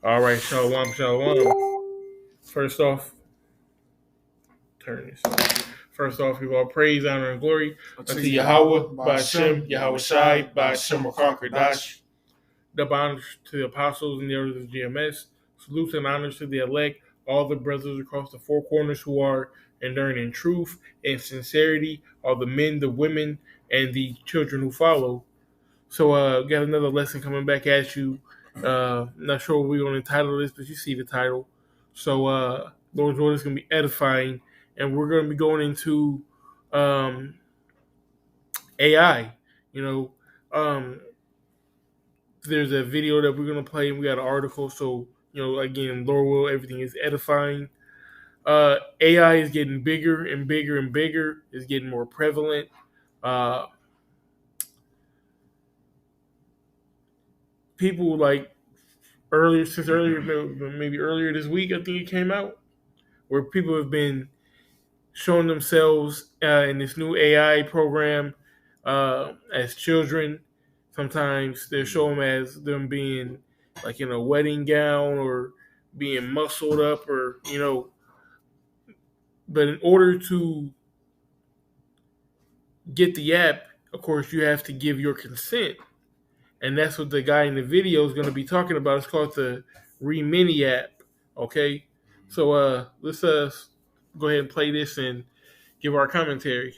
All right, shalom, shalom. First off, turn this. First off, we all praise, honor, and glory unto Yahweh, Ba'ashem, Yahweh Shai, Ba'ashem Dash. Double honors to the apostles and the elders of GMS. Salutes and honors to the elect, all the brothers across the four corners who are enduring in truth and sincerity, all the men, the women, and the children who follow. So, got another lesson coming back at you. Not sure what we're going to entitle this, but you see the title. So, Lord's Word is going to be edifying, and we're going to be going into um, AI. You know, there's a video that we're going to play, and we got an article. So, again, Lord will, everything is edifying. AI is getting bigger and bigger and bigger. It's getting more prevalent. Uh, People like maybe earlier this week, I think it came out, where people have been showing themselves in this new AI program as children. Sometimes they show them as them being like in a wedding gown or being muscled up, but in order to get the app, of course, you have to give your consent. And that's what the guy in the video is going to be talking about. It's called the Remini app. Okay, so let's go ahead and play this and give our commentary.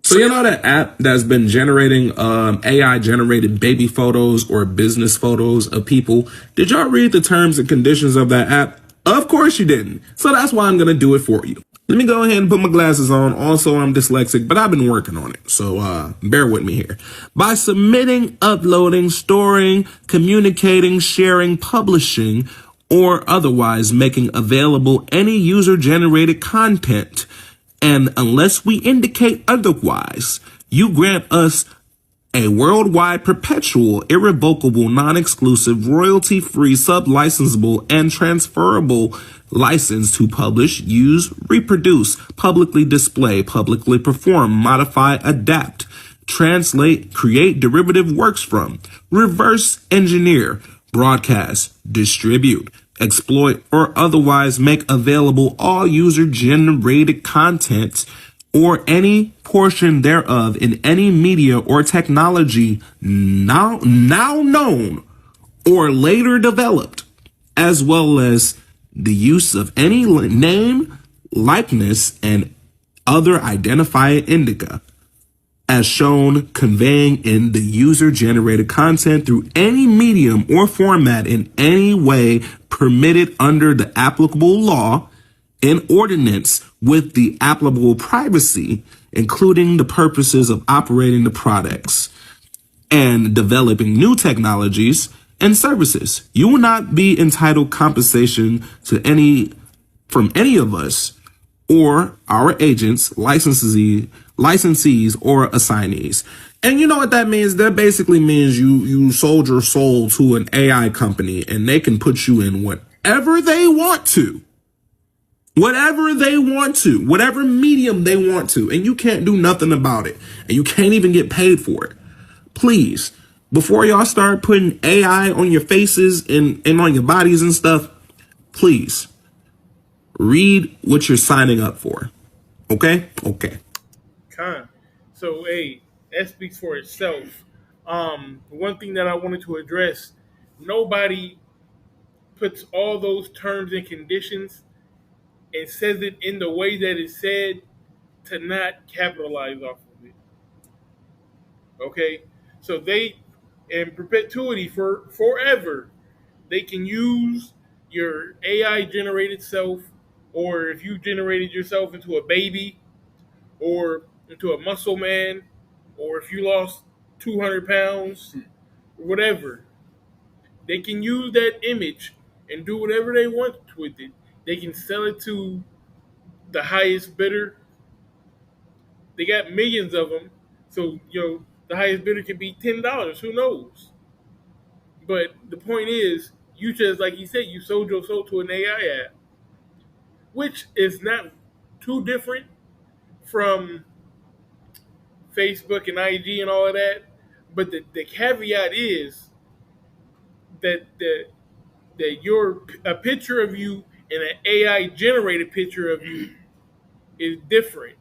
So you know that app that's been generating AI generated baby photos or business photos of people? Did y'all read the terms and conditions of that app? Of course you didn't. So that's why I'm going to do it for you. Let me go ahead and put my glasses on. Also, I'm dyslexic, but I've been working on it. So bear with me here. By submitting, uploading, storing, communicating, sharing, publishing, or otherwise making available any user-generated content, and unless we indicate otherwise, you grant us a worldwide, perpetual, irrevocable, non-exclusive, royalty-free, sub-licensable, and transferable license to publish, use, reproduce, publicly display, publicly perform, modify, adapt, translate, create derivative works from, reverse engineer, broadcast, distribute, exploit, or otherwise make available all user-generated content or any portion thereof in any media or technology now known or later developed, as well as the use of any name, likeness, and other identifier indica, as shown conveying in the user-generated content through any medium or format in any way permitted under the applicable law, in ordinance with the applicable privacy, including the purposes of operating the products and developing new technologies and services. You will not be entitled compensation from any of us or our agents, licensees, or assignees. And you know what that means? That basically means you sold your soul to an AI company and they can put you in whatever they want to. Whatever they want to, whatever medium they want to, and you can't do nothing about it. And you can't even get paid for it. Please, before y'all start putting AI on your faces and on your bodies and stuff, please read what you're signing up for. Okay? Okay. So, hey, that speaks for itself. One thing that I wanted to address: nobody puts all those terms and conditions and says it in the way that it's said to not capitalize off of it. Okay, so they, in perpetuity, for forever, they can use your AI generated self, or if you generated yourself into a baby or into a muscle man, or if you lost 200 pounds, whatever, they can use that image and do whatever they want with it. They can sell it to the highest bidder. They got millions of them, so the highest bidder could be $10. Who knows? But the point is, you just like you said, you sold your soul to an AI app, which is not too different from Facebook and IG and all of that. But the caveat is that that a picture of you and an AI generated picture of you is different.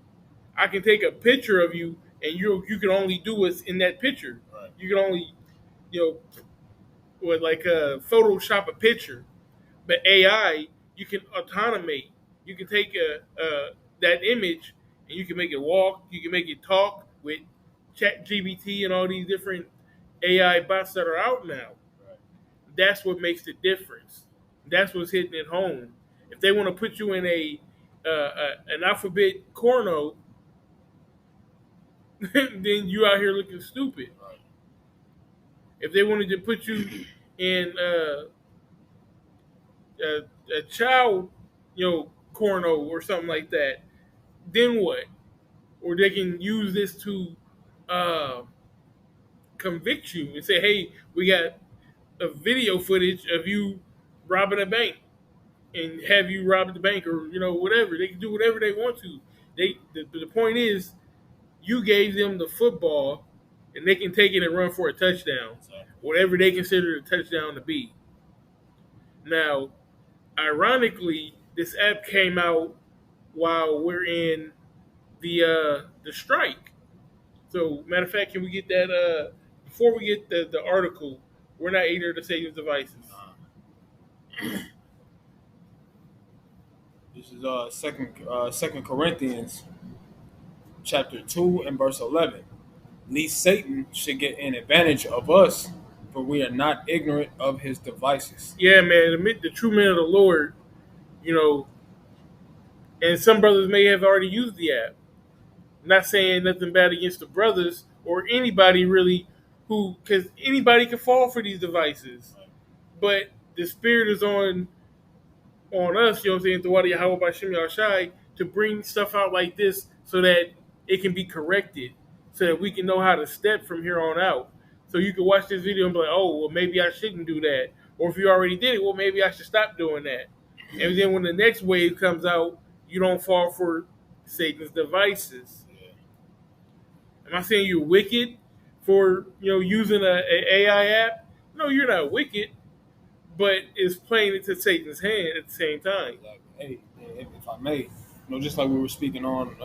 I can take a picture of you and you can only do what's in that picture. Right. You can only you know with like Photoshop a picture, but AI you can automate. You can take that image and you can make it walk. You can make it talk with Chat GBT and all these different AI bots that are out now. Right. That's what makes the difference. That's what's hitting it home. If they want to put you in an alphabet corno, then you out here looking stupid. Right. If they wanted to put you in a child, corno or something like that, then what? Or they can use this to uh, convict you and say, "Hey, we got a video footage of you robbing a bank." And have you rob the bank or whatever. They can do whatever they want to. The point is you gave them the football and they can take it and run for a touchdown, whatever they consider a touchdown to be. Now, ironically, this app came out while we're in the strike. So, matter of fact, can we get that before we get the article? We're not eager to Satan's devices. This is Second Corinthians chapter 2 and verse 11. Least Satan should get an advantage of us, for we are not ignorant of his devices. Yeah, man, the true men of the Lord, and some brothers may have already used the app. I'm not saying nothing bad against the brothers or anybody really because anybody can fall for these devices. But the spirit is on us, you know what I'm saying, the Wadi Yahweh Bashim Yahshai, to bring stuff out like this so that it can be corrected, so that we can know how to step from here on out. So you can watch this video and be like, oh, well, maybe I shouldn't do that. Or if you already did it, well, maybe I should stop doing that. And then when the next wave comes out, you don't fall for Satan's devices. Am I saying you're wicked for using an AI app? No, you're not wicked, but it's playing into Satan's hand at the same time. Exactly. Hey, if I may, just like we were speaking on,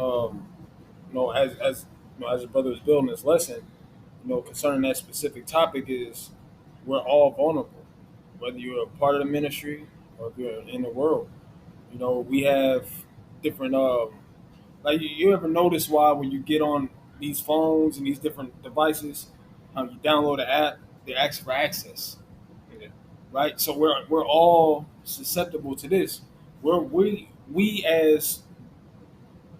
as the brother was building this lesson, concerning that specific topic is we're all vulnerable, whether you're a part of the ministry or if you're in the world. We have different like you ever notice why when you get on these phones and these different devices, you download an app, they ask for access. Yeah. Right? So we're all susceptible to this. We as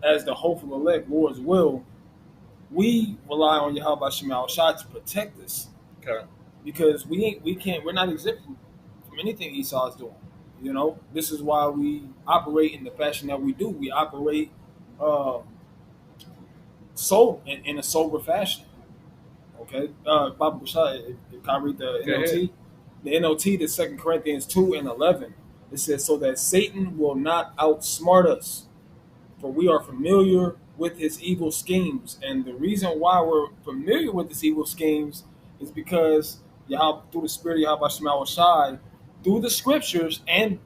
the hopeful elect, Lord's will, we rely on Yahweh Shema Shai to protect us. Okay. Because we're not exempt from anything Esau is doing. This is why we operate in the fashion that we do. We operate in a sober fashion. Okay? Baba Bashar, if I read the NLT, the NLT, the 2 Corinthians 2 and 11, it says, so that Satan will not outsmart us, for we are familiar with his evil schemes. And the reason why we're familiar with his evil schemes is because through the spirit of Yahweh Shema Shai, through the scriptures and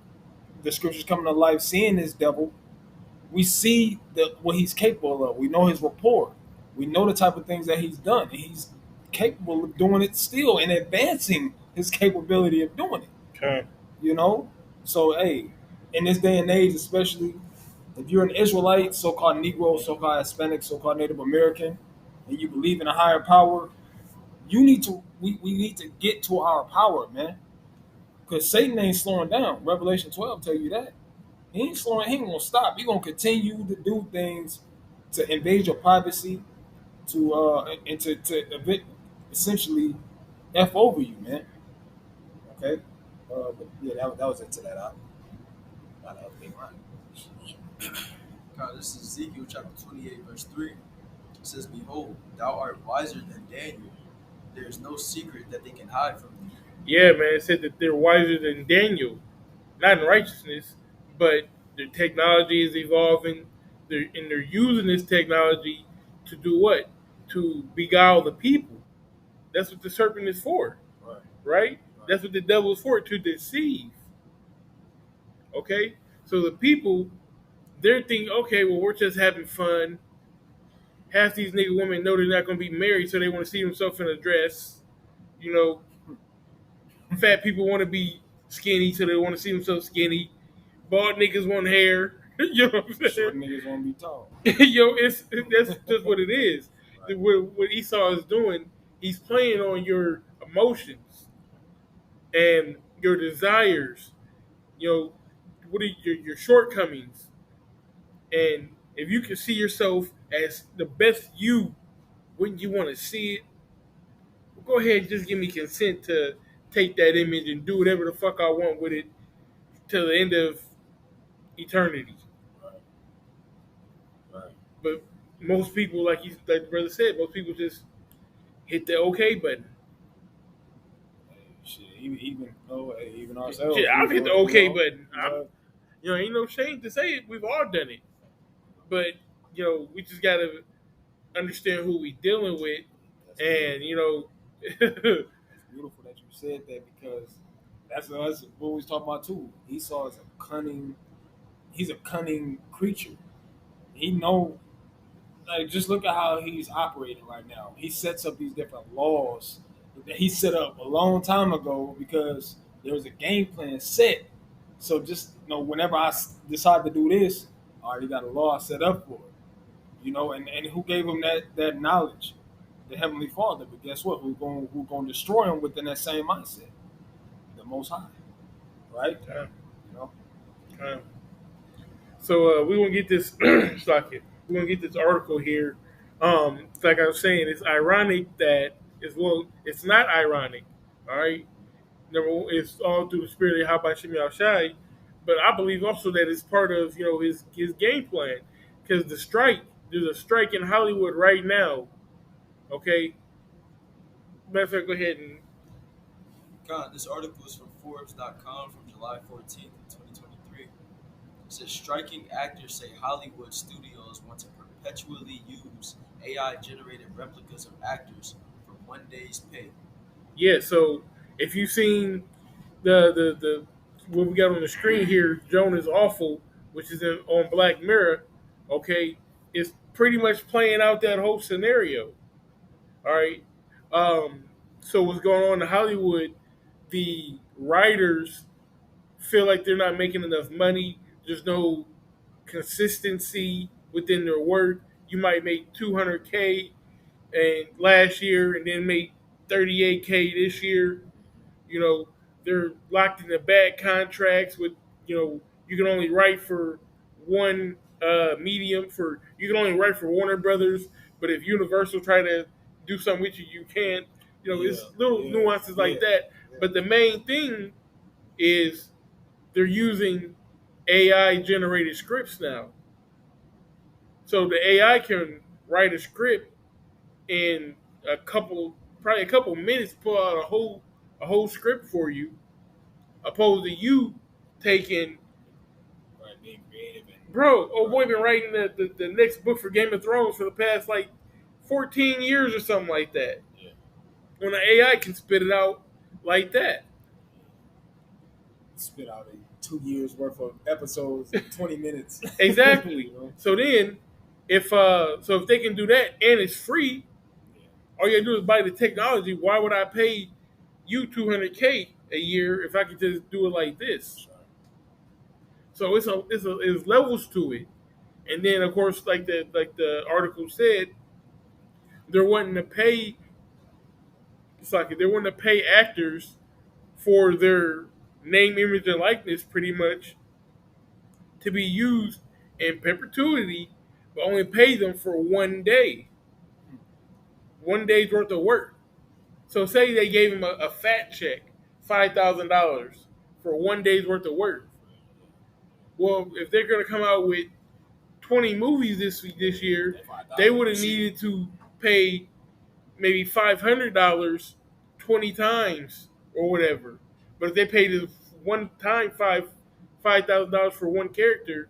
the scriptures coming to life, seeing this devil, we see what he's capable of. We know his rapport. We know the type of things that he's done. And he's capable of doing it still and advancing his capability of doing it. Okay. So, hey, in this day and age, especially if you're an Israelite, so-called Negro, so-called Hispanic, so-called Native American, and you believe in a higher power, we need to get to our power, man. Because Satan ain't slowing down. Revelation 12 tell you that. He ain't gonna stop. He's gonna continue to do things to invade your privacy, to essentially F over you, man. Okay? But yeah, that was it to that. Not everything right. God, this is Ezekiel chapter 28, verse 3. It says, behold, thou art wiser than Daniel. There is no secret that they can hide from thee. Yeah, man, it said that they're wiser than Daniel. Not in righteousness, but their technology is evolving. They're using this technology to do what? To beguile the people. That's what the serpent is for. Right. Right? That's what the devil is for, to deceive. Okay, so the people they're thinking, okay, well we're just having fun. Half these nigga women know they're not gonna be married, so they want to see themselves in a dress. You know, fat people want to be skinny, so they want to see themselves skinny. Bald niggas want hair. You know what I'm Short saying? niggas want to be tall. Yo, that's just what it is. What Esau is doing, he's playing on your emotions and your desires. You know, what are your shortcomings? And if you can see yourself as the best you, wouldn't you want to see it? Well, go ahead and just give me consent to take that image and do whatever the fuck I want with it till the end of eternity. Right. Right. But most people, like the brother said, most people just hit the OK button. Shit, even ourselves. Shit, I've hit the OK button. know, Ain't no shame to say it. We've all done it. But, we just got to understand who we dealing with. And, it's beautiful that you said that, because that's what we was talking about too. Esau is he's a cunning creature. He know, like, just look at how he's operating right now. He sets up these different laws that he set up a long time ago because there was a game plan set. So just whenever I decide to do this, I already got a law set up for it. And who gave him that knowledge? The Heavenly Father. But guess what? We're going to destroy him within that same mindset. The Most High, right? So we're gonna get this socket. We're gonna get this article here. Like I was saying, it's ironic that it's not ironic. All right. Number one, it's all through the spirit of Habba Shem Shai, but I believe also that it's part of his game plan, because there's a strike in Hollywood right now. Okay. Matter of fact, go ahead and. God, this article is from Forbes.com from July 14th, 2023. It says striking actors say Hollywood studios want to perpetually use AI-generated replicas of actors for one day's pay. Yeah, so if you've seen the what we got on the screen here, Joan is Awful, which is on Black Mirror, okay, it's pretty much playing out that whole scenario. All right. So what's going on in Hollywood? The writers feel like they're not making enough money. There's no consistency within their work. You might make $200K and last year, and then make $38K this year. They're locked into bad contracts with you can only write for one medium. You can only write for Warner Brothers, but if Universal try to do something with you, you can't. It's little nuances like that. But the main thing is they're using AI generated scripts now. So the AI can write a script in probably a couple minutes, pull out a whole script for you, opposed to you taking. being creative. Bro, boy been writing the next book for Game of Thrones for the past 14 years or something like that. Yeah. When the AI can spit it out like that. Spit out 2 years worth of episodes in 20 minutes. Exactly. So then, if they can do that and it's free, all you gotta do is buy the technology. Why would I pay you $200K a year if I could just do it like this? So it's levels to it, and then of course, like the article said, they're wanting to pay. It's like they're wanting to pay actors for their name, image, and likeness, pretty much, to be used in perpetuity, but only pay them for one day. 1 day's worth of work. So say they gave him a fat check, $5,000 for 1 day's worth of work. Well, if they're going to come out with 20 movies this year, they would have needed to pay maybe $500 20 times or whatever. But if they paid it one time $5,000 for one character,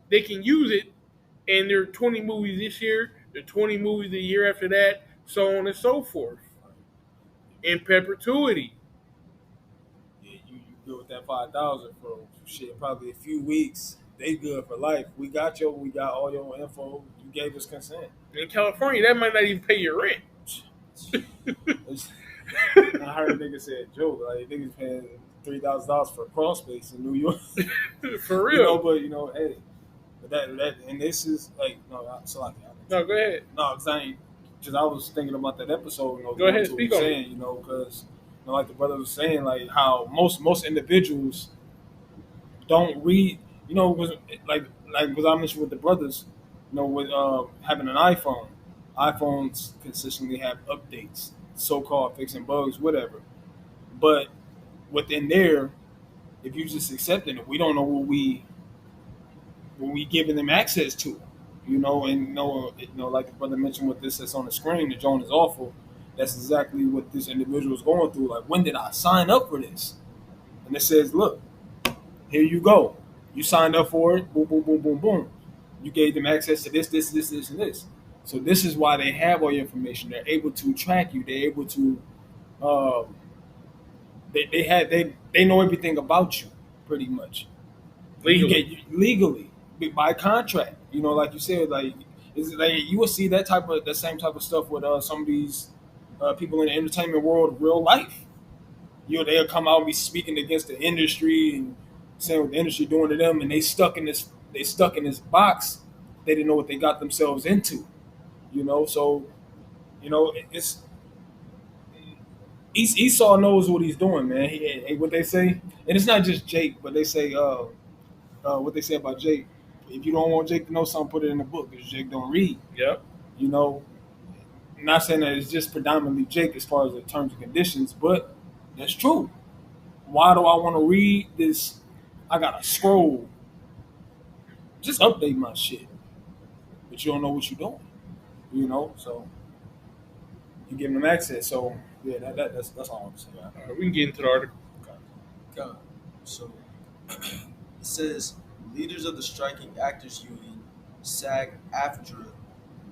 they can use it, and there are 20 movies this year, there are 20 movies the year after that, so on and so forth, in perpetuity. Yeah, you good with that 5,000 for shit. Probably a few weeks. They good for life. We got all your info. You gave us consent. In California, that might not even pay your rent. I heard a nigga say a joke, like niggas paying $3,000 for crawl space in New York. For real. You know, but hey, but that and this is like so like no, go ahead. No, because I was thinking about that episode. Go ahead, speak on saying, it. Because like the brother was saying, like how most individuals don't read. Like was I mentioned with the brothers, with having an iPhone. iPhones consistently have updates, so-called fixing bugs, whatever. But within there, if you just accepting it, we don't know what we giving them access to, and like the brother mentioned with this that's on the screen, the joint is awful. That's exactly what this individual is going through. Like, when did I sign up for this? And it says, look, here you go. You signed up for it. Boom, boom, boom, boom, boom. You gave them access to this, and this. So this is why they have all your information. They're able to track you. They're able to. They know everything about you, pretty much. Legally by contract. Like you said, like you will see that same type of stuff with some of these people in the entertainment world, real life. They'll come out and be speaking against the industry and saying what the industry doing to them, and they stuck in this box. They didn't know what they got themselves into. So it's Esau knows what he's doing, man. What they say, and it's not just Jake, but they say what they say about Jake. If you don't want Jake to know something, put it in the book, because Jake don't read. Yep. Not saying that it's just predominantly Jake as far as the terms and conditions, but that's true. Why do I want to read this? I gotta scroll. Just update my shit, but you don't know what you're doing. So you give them access. So yeah, that's all I want to say. All right, we can get into the article. Okay. So it says leaders of the striking actors union, SAG-AFTRA,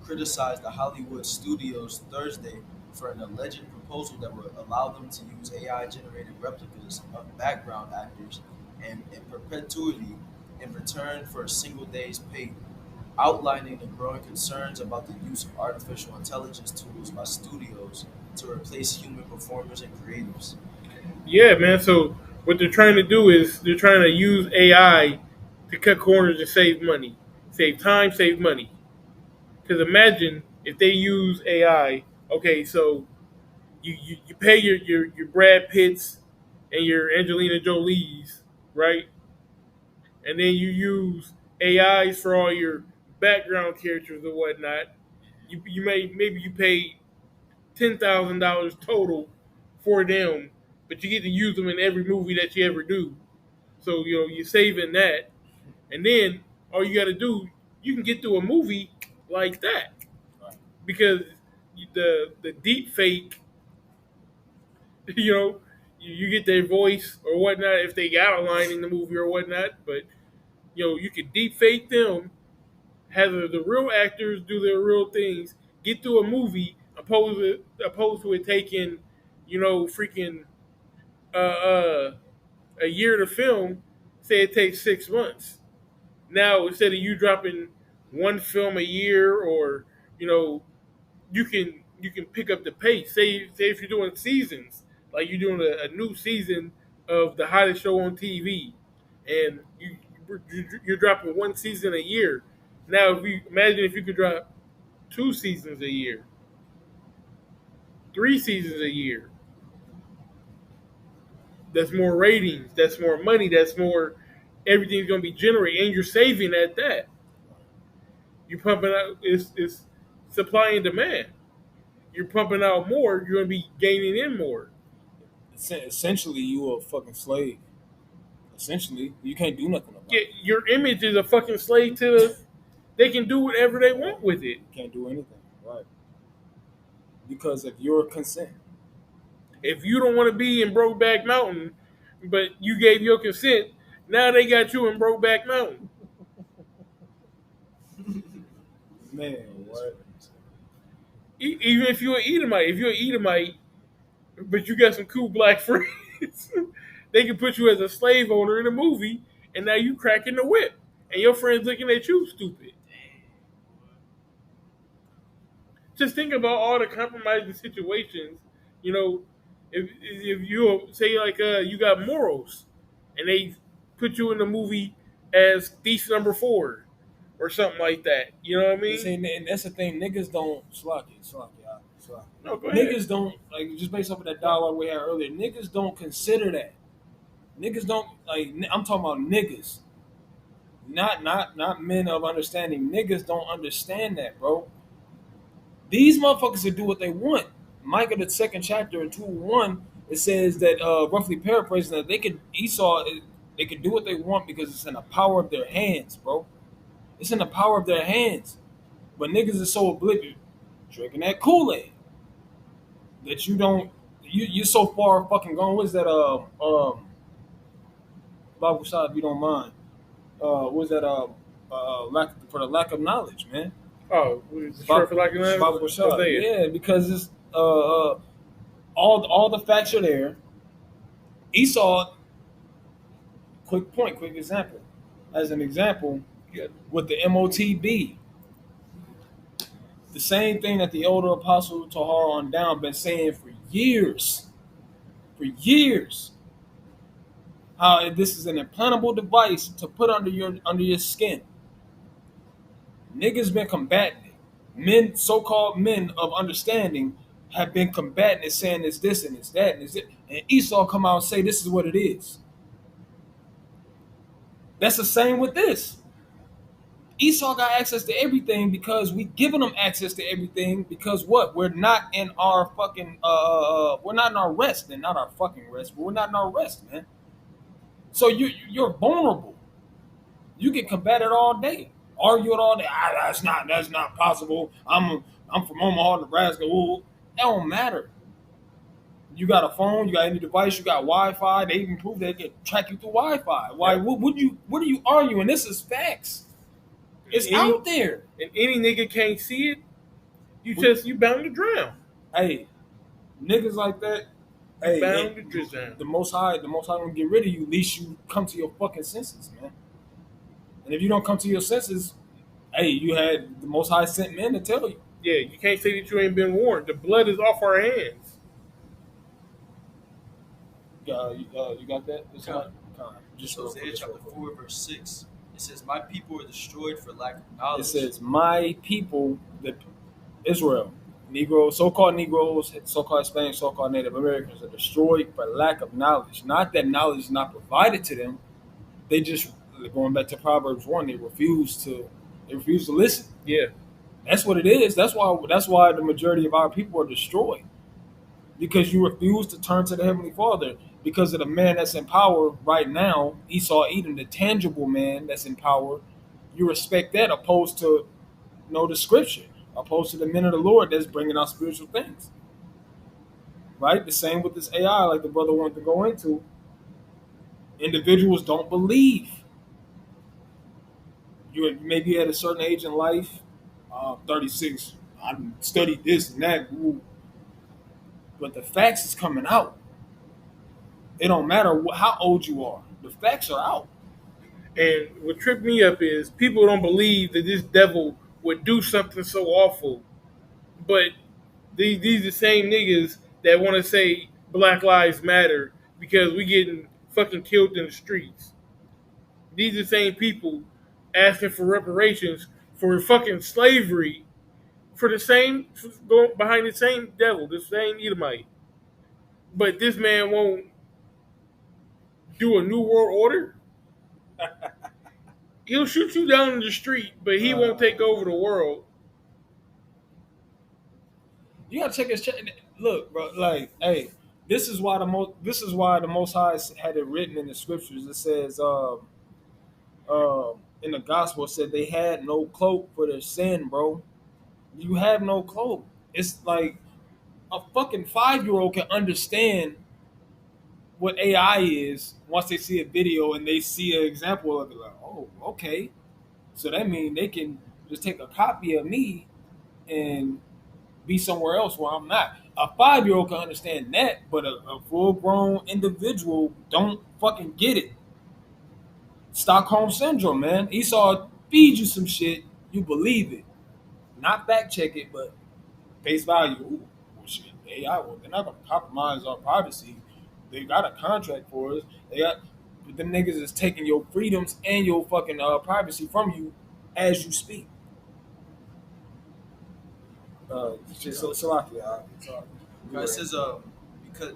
criticized the Hollywood studios Thursday for an alleged proposal that would allow them to use AI-generated replicas of background actors and in perpetuity in return for a single day's pay, outlining the growing concerns about the use of artificial intelligence tools by studios to replace human performers and creatives. Yeah, man. So what they're trying to do is they're trying to use AI to cut corners and save money, save time, save money. Because imagine if they use AI. Okay, so you pay your Brad Pitts and your Angelina Jolies, right? And then you use AIs for all your background characters and whatnot. Maybe you pay $10,000 total for them, but you get to use them in every movie that you ever do. So you're saving that, and then all you got to do, you can get through a movie like that, because the deep fake, you get their voice or whatnot if they got a line in the movie or whatnot, but you can deep fake them, have the real actors do their real things, get through a movie, opposed to it taking, freaking a year to film. Say it takes 6 months. Now instead of you dropping one film a year, or you can pick up the pace. Say if you're doing seasons, like you're doing a new season of the hottest show on TV, and you're dropping one season a year. Now, imagine if you could drop 2 seasons a year, 3 seasons a year. That's more ratings. That's more money. That's more. Everything's gonna be generated, and you're saving at that. You're pumping out. It's supply and demand. You're pumping out more. You're gonna be gaining in more. Essentially, you a fucking slave. Essentially, you can't do nothing about it. Your image is a fucking slave to. They can do whatever they want with it. You can't do anything, right? Because of your consent. If you don't want to be in Brokeback Mountain, but you gave your consent, now they got you in Brokeback Mountain. Man, what? Even if you're an Edomite, but you got some cool black friends, They can put you as a slave owner in a movie, and now you cracking the whip, and your friends looking at you stupid. Just think about all the compromising situations. You know, if you say like you got morals, and they put you in the movie as thief number 4 or something like that. You know what I See, mean? and that's the thing. Niggas don't slack it. No, go ahead. Niggas don't like just based off of that dialogue we had earlier. Niggas don't consider that. Niggas don't like. I'm talking about niggas, not men of understanding. Niggas don't understand that, bro. These motherfuckers will do what they want. Micah, the second chapter in 2:1, it says that roughly paraphrasing that they could do what they want because it's in the power of their hands, bro. It's in the power of their hands. But niggas are so oblivious, drinking that Kool-Aid, that you're so far fucking gone. What's that Bible shot, if you don't mind? What's that for the lack of knowledge, man? Oh, sure for like Bible shot. Yeah, because it's all the facts are there. Esau, quick example. As an example, with the MOTB, the same thing that the older apostle Tahar on down been saying for years. How this is an implantable device to put under your skin. Niggas been combating it. Men, so-called men of understanding, have been combating it, saying it's this and it's that and it's it. And Esau come out and say this is what it is. That's the same with this. Esau got access to everything because we giving them access to everything because what? We're not in our fucking we're not in our rest, and not our fucking rest, but we're not in our rest, man. So you're vulnerable. You can combat it all day. Argue it all day. That's not possible. I'm from Omaha, Nebraska. Ooh, that don't matter. You got a phone, you got any device, you got Wi-Fi. They even prove they can track you through Wi-Fi. Why? What are you arguing? This is facts. It's out there, and any nigga can't see it. You bound to drown. Hey, niggas like that. Hey, bound to drown. The Most High gonna get rid of you. At least you come to your fucking senses, man. And if you don't come to your senses, hey, you had the Most High sent men to tell you. Yeah, you can't say that you ain't been warned. The blood is off our hands. You got that? Just Hosea chapter 4, verse 6. It says, "My people are destroyed for lack of knowledge." It says, "My people, Israel, Negroes, so-called Negroes, so-called Hispanics, so-called Native Americans, are destroyed for lack of knowledge." Not that knowledge is not provided to them. They just, going back to Proverbs 1, they refuse to listen. Yeah, that's what it is. That's why the majority of our people are destroyed, because you refuse to turn to the Heavenly Father. Because of the man that's in power right now, Esau Edom, the tangible man that's in power, you respect that opposed to the scripture, opposed to the men of the Lord that's bringing out spiritual things. Right? The same with this AI, like the brother wanted to go into. Individuals don't believe. You maybe at a certain age in life, 36, I studied this and that, but the facts is coming out. It don't matter how old you are. The facts are out. And what tripped me up is people don't believe that this devil would do something so awful. But these the same niggas that want to say Black Lives Matter because we getting fucking killed in the streets. These are the same people asking for reparations for fucking slavery for going behind the same devil, the same Edomite. But this man won't do a new world order. He'll shoot you down in the street, but he won't take over the world. You gotta check his. Look, bro. Like, hey, this is why the Most High had it written in the scriptures. It says, in the gospel, it said they had no cloak for their sin, bro. You have no cloak. It's like a fucking 5-year-old can understand what AI is once they see a video and they see an example of it. Like, oh, okay. So that means they can just take a copy of me and be somewhere else where I'm not. A 5-year-old can understand that, but a full-grown individual don't fucking get it. Stockholm syndrome, man. Esau feeds you some shit, you believe it, not fact check it, but face value. Ooh, well, shit, AI. Well, they're not gonna compromise our privacy. They got a contract for us. They got, but them niggas is taking your freedoms and your fucking privacy from you as you speak. It says, because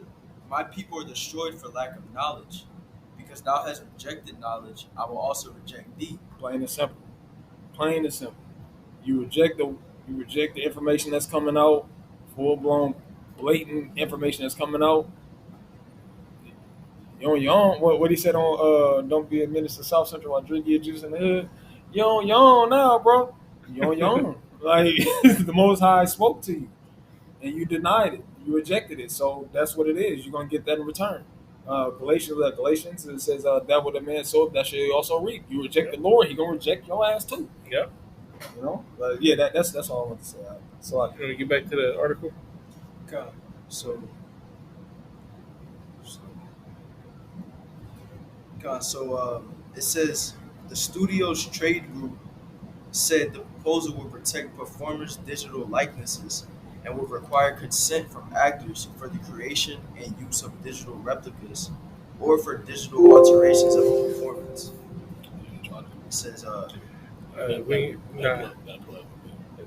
my people are destroyed for lack of knowledge. Because thou hast rejected knowledge, I will also reject thee. Plain and simple. Plain and simple. You reject the information that's coming out, full blown, blatant information that's coming out. You on your own. What he said on don't be a menace to South Central while drinking your juice in the hood. You on your own now, bro. You on your own. Like the Most High spoke to you, and you denied it. You rejected it. So that's what it is. You're gonna get that in return. Galatians, it says that what a man sowed, that shall he also reap. You reject the Lord, he gonna reject your ass too. Yep. You know, yeah, that's all I want to say. So You want to get back to the article? Okay. So it says the studio's trade group said the proposal will protect performers' digital likenesses and will require consent from actors for the creation and use of digital replicas or for digital alterations of a performance. It says, It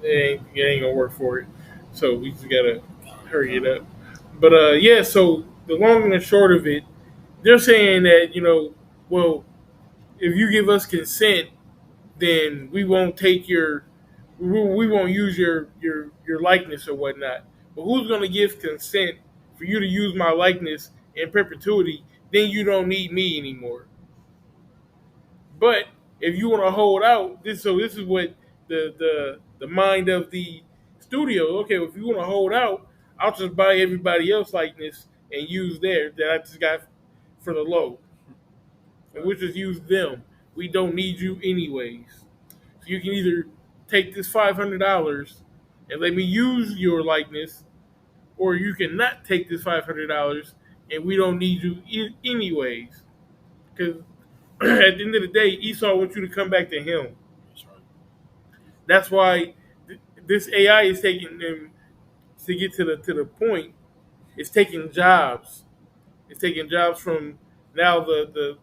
ain't gonna work for it. So we just gotta hurry it up. But yeah, so the long and short of it, they're saying that, well, if you give us consent, then we won't take we won't use your likeness or whatnot. But who's gonna give consent for you to use my likeness in perpetuity? Then you don't need me anymore. But if you want to hold out, this is what the mind of the studio. Okay, if you want to hold out, I'll just buy everybody else likeness and use theirs that I just got for the low, and we'll just use them. We don't need you anyways. So you can either take this $500 and let me use your likeness, or you can not take this $500 and we don't need you anyways. Because at the end of the day, Esau wants you to come back to him. That's why this AI is taking them to get to the point. It's taking jobs. It's taking jobs from now the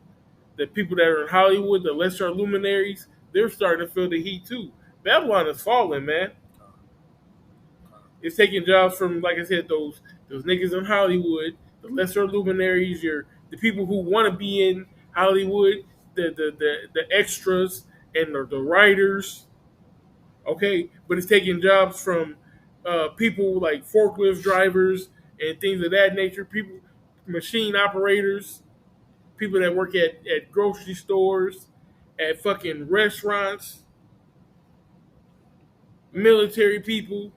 people that are in Hollywood, the lesser luminaries. They're starting to feel the heat too. Babylon is falling, man. It's taking jobs from, like I said, those niggas in Hollywood, the lesser luminaries, the people who want to be in Hollywood, the extras and the writers. Okay, but it's taking jobs from people like forklift drivers and things of that nature. People, machine operators, people that work at grocery stores, at fucking restaurants, military people.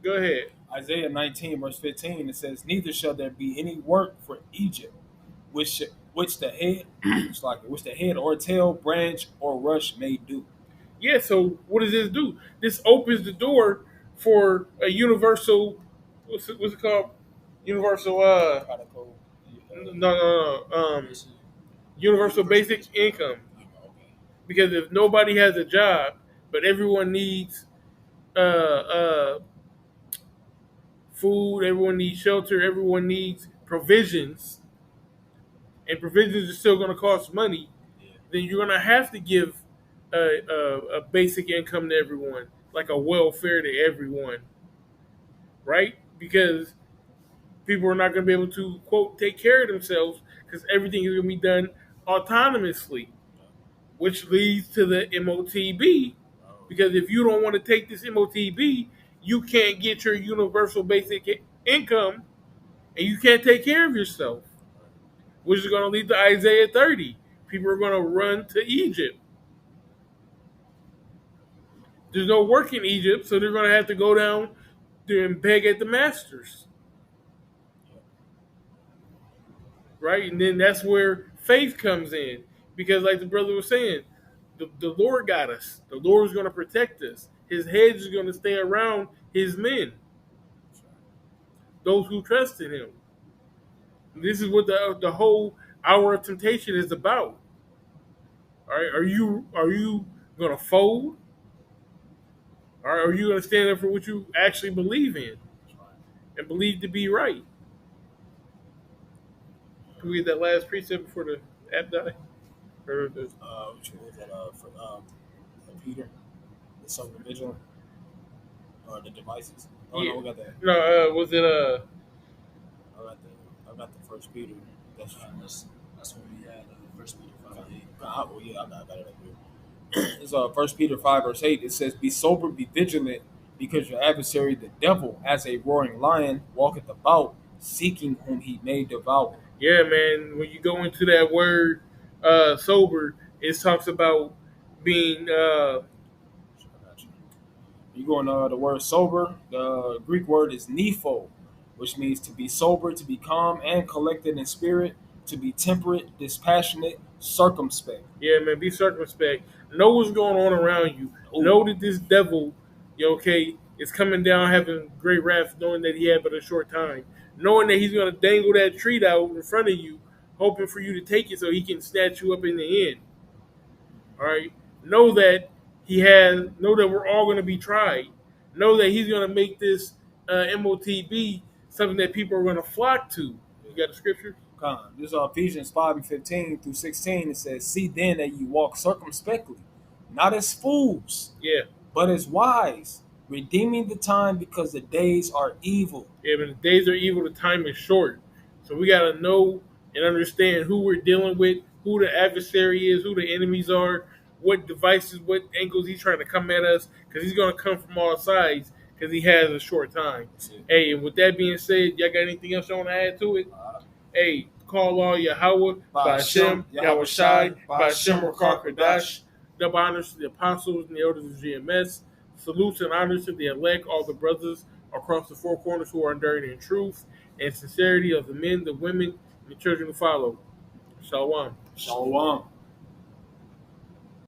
Go ahead. Isaiah 19, verse 15, it says, neither shall there be any work for Egypt, which the head or tail, branch, or rush may do. Yeah, so what does this do? This opens the door for a universal, what's it called? Universal, universal basic income. Because if nobody has a job, but everyone needs food, everyone needs shelter, everyone needs provisions, and provisions are still going to cost money, then you're going to have to give a basic income to everyone, like a welfare to everyone, right? Because people are not going to be able to, quote, take care of themselves because everything is going to be done autonomously, which leads to the MOTB. Because if you don't want to take this MOTB, you can't get your universal basic income and you can't take care of yourself, which is going to lead to Isaiah 30. People are going to run to Egypt. There's no work in Egypt, so they're going to have to go down there and beg at the masters. Right? And then that's where faith comes in. Because like the brother was saying, the Lord got us. The Lord is going to protect us. His hedge is going to stay around his men. those who trust in him. This is what the whole hour of temptation is about. All right, are you gonna fold? Or are you gonna stand up for what you actually believe in and believe to be right? Can we get that last precept before the app die? Or the, Which one was that? For Peter, the sober vigilant, or the devices? Oh Yeah. no, we got that. no, was it I got the First Peter. That's That's what we had. First Peter 5:8. well, yeah, I got it up here. It's 1 Peter 5:8. It says, "Be sober, be vigilant, because your adversary, the devil, as a roaring lion, walketh about, seeking whom he may devour." Yeah, man. When you go into that word sober, it talks about being You go on the word sober. The Greek word is nepho, which means to be sober, to be calm and collected in spirit, to be temperate, dispassionate, circumspect. yeah, man. Be circumspect. Know what's going on around you. Ooh. Know that this devil, is coming down having great wrath, knowing that he had but a short time, knowing that he's going to dangle that treat out in front of you, hoping for you to take it so he can snatch you up in the end. All right. Know that know that we're all going to be tried. Know that he's going to make this MOTB something that people are going to flock to. You got the scripture? This is Ephesians 5:15-16. It says, "See then that you walk circumspectly, not as fools, Yeah. but as wise, redeeming the time because the days are evil." Yeah, but the days are evil, the time is short. So we got to know and understand who we're dealing with, who the adversary is, who the enemies are, what devices, what angles he's trying to come at us, because he's going to come from all sides because he has a short time. Hey, and with that being said, y'all got anything else you want to add to it? Hey, call all Yahweh, Ba'Shem, Yahweh Shai, Ba'Shem Rakar Kadash. Double honors to the apostles and the elders of GMS. Salutes and honors to the elect, all the brothers across the four corners who are enduring in truth and sincerity of the men, the women, and the children who follow. Shalom. Shalom.